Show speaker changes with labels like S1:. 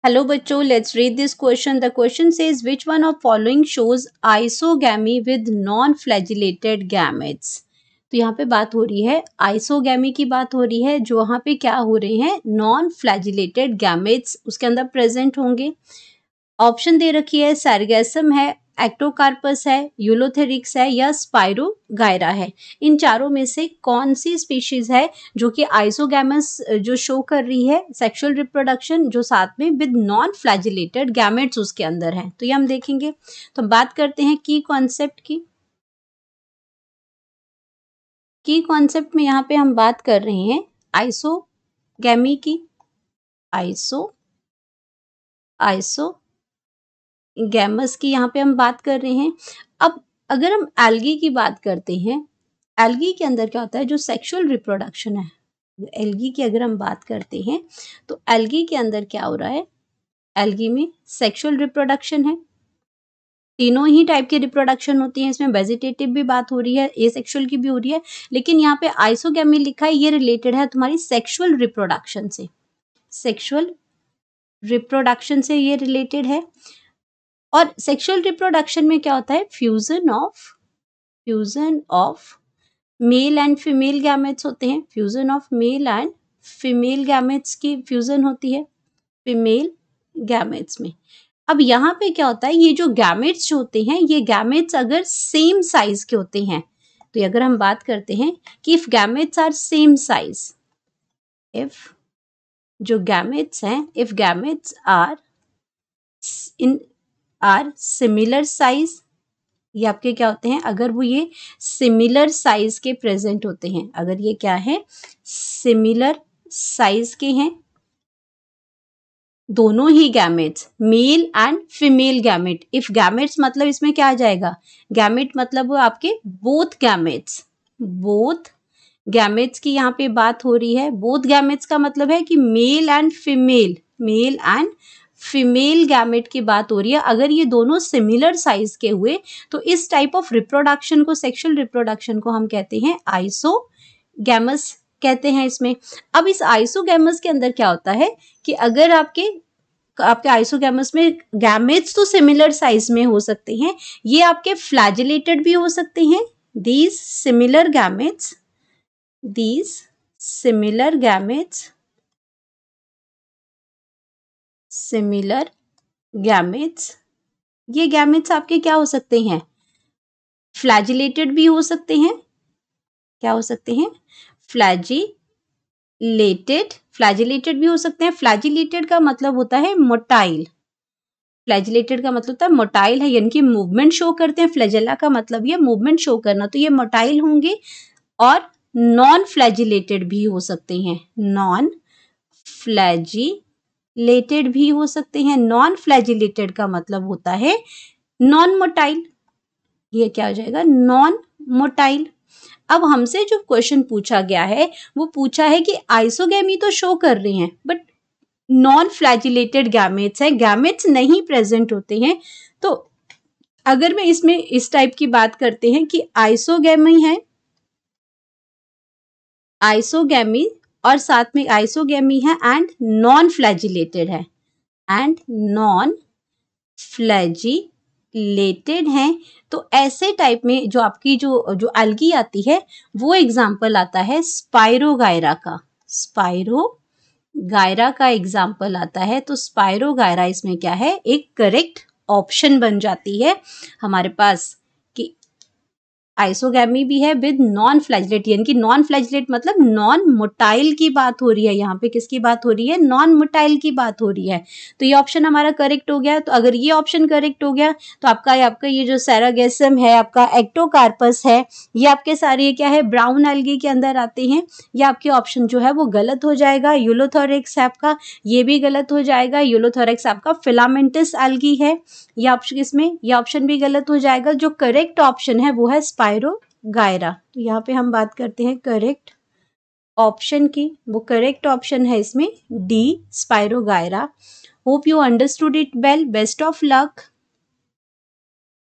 S1: Hello बच्चों, let's read this question. The question says which one of following shows isogamy with non-flagellated gametes? तो यहाँ पे बात हो रही है आइसोगैमी की बात हो रही है, जो वहाँ पे क्या हो रहे हैं, नॉन फ्लैजिलेटेड गैमेट्स उसके अंदर प्रेजेंट होंगे। ऑप्शन दे रखी है सैरगैसम है, एक्टोकार्पस है, यूलोथेरिक्स है या स्पाइरोगायरा है। इन चारों में से कौन सी स्पीशीज है जो कि आइसोगैमस जो शो कर रही है सेक्सुअल रिप्रोडक्शन, जो साथ में विद नॉन फ्लैजिलेटेड गैमेट्स उसके अंदर हैं। तो ये हम देखेंगे। तो बात करते हैं की कॉन्सेप्ट की। कॉन्सेप्ट में यहाँ पे हम बात कर रहे हैं आइसोगैमी की। आइसो गैमस की यहाँ पे हम बात कर रहे हैं। अब अगर हम एल्गी की बात करते हैं, एल्गी के अंदर क्या होता है, जो सेक्सुअल रिप्रोडक्शन है, एल्गी की अगर हम बात करते हैं तो एल्गी के अंदर क्या हो रहा है, एल्गी में सेक्सुअल रिप्रोडक्शन है। तीनों ही टाइप की रिप्रोडक्शन होती है इसमें, वेजिटेटिव भी बात हो रही है, एसेक्सुअल की भी हो रही है, लेकिन यहाँ पे आइसोगैमी लिखा है, ये रिलेटेड है तुम्हारी सेक्सुअल रिप्रोडक्शन से। सेक्सुअल रिप्रोडक्शन से ये रिलेटेड है। और सेक्सुअल रिप्रोडक्शन में क्या होता है, fusion of male and female gametes होते हैं। Fusion of male and female gametes की फ्यूजन होती है फीमेल गैमेट्स में। अब यहाँ पे क्या होता है, ये जो गैमेट्स जो होते हैं, ये गैमेट्स अगर सेम साइज के होते हैं, तो अगर हम बात करते हैं कि if gametes are same size, if जो गैमेट्स हैं, if gametes are similar size, ये आपके क्या होते हैं, अगर वो ये सिमिलर साइज के प्रेजेंट होते हैं, अगर ये क्या है, सिमिलर साइज के हैं, दोनों ही gametes, male and female gamete. If gametes मतलब इसमें क्या आ जाएगा, गैमेट मतलब वो आपके बोथ गैमेट्स की यहाँ पे बात हो रही है। बोथ गैमेट्स का मतलब है कि मेल एंड फीमेल गैमेट की बात हो रही है। अगर ये दोनों सिमिलर साइज के हुए तो इस टाइप ऑफ रिप्रोडक्शन को, सेक्सुअल रिप्रोडक्शन को हम कहते हैं आइसोगैमस कहते हैं इसमें। अब इस आइसोगैमस के अंदर क्या होता है कि अगर आपके आइसोगैमस में गैमेट्स तो सिमिलर साइज में हो सकते हैं, ये आपके फ्लैजिलेटेड भी हो सकते हैं। these similar gametes, ये गैमेट्स आपके क्या हो सकते हैं, फ्लैजिलेटेड भी हो सकते हैं। क्या हो सकते हैं, फ्लैजिलेटेड भी हो सकते हैं। फ्लैजिलेटेड का मतलब होता है मोटाइल, है, यानी कि मूवमेंट शो करते हैं। फ्लैजेला का मतलब ये मूवमेंट शो करना, तो ये मोटाइल होंगे। और नॉन फ्लैजिलेटेड भी हो सकते हैं, नॉन फ्लैजिलेटेड का मतलब होता है नॉन मोटाइल। ये क्या हो जाएगा, नॉन मोटाइल। अब हमसे जो क्वेश्चन पूछा गया है, वो पूछा है कि आइसोगैमी तो शो कर रहे हैं बट नॉन फ्लैजिलेटेड गैमेट्स है, गैमेट्स नहीं प्रेजेंट होते हैं। तो अगर मैं इसमें इस टाइप की बात करते हैं कि आइसोगैमी है, आइसोगैमी और साथ में आइसोगैमी है एंड नॉन फ्लैजिलेटेड है, एंड नॉन फ्लैजिलेटेड है, तो ऐसे टाइप में जो आपकी जो एल्गी आती है, वो एग्जाम्पल आता है स्पाइरोगायरा का एग्जाम्पल आता है। तो स्पाइरोगायरा इसमें क्या है, एक करेक्ट ऑप्शन बन जाती है हमारे पास कि आइसोगैमी भी है विद नॉन फ्लैजिलेट, यानी कि नॉन फ्लैजिलेट मतलब नॉन मोटाइल की बात हो रही है। यहाँ पे किसकी बात हो रही है, नॉन मोटाइल की बात हो रही है। तो ये ऑप्शन हमारा करेक्ट हो गया। तो अगर ये ऑप्शन करेक्ट हो गया तो आपका ये जो सैरागैसम है, आपका एक्टोकार्पस है, ये आपके सारे ये क्या है, ब्राउन एल्गी के अंदर आते हैं। ये आपके ऑप्शन जो है वो गलत हो जाएगा। यूलोथोरेक्स आपका ये भी गलत हो जाएगा। यूलोथोरेक्स आपका फिलामेंटस एल्गी है, ये ऑप्शन इसमें ये ऑप्शन भी गलत हो जाएगा। जो करेक्ट ऑप्शन है वो है स्पाइरोगायरा। तो यहाँ पे हम बात करते हैं करेक्ट ऑप्शन की, वो करेक्ट ऑप्शन है इसमें D, spirogyra. Hope you understood it well. Best of luck.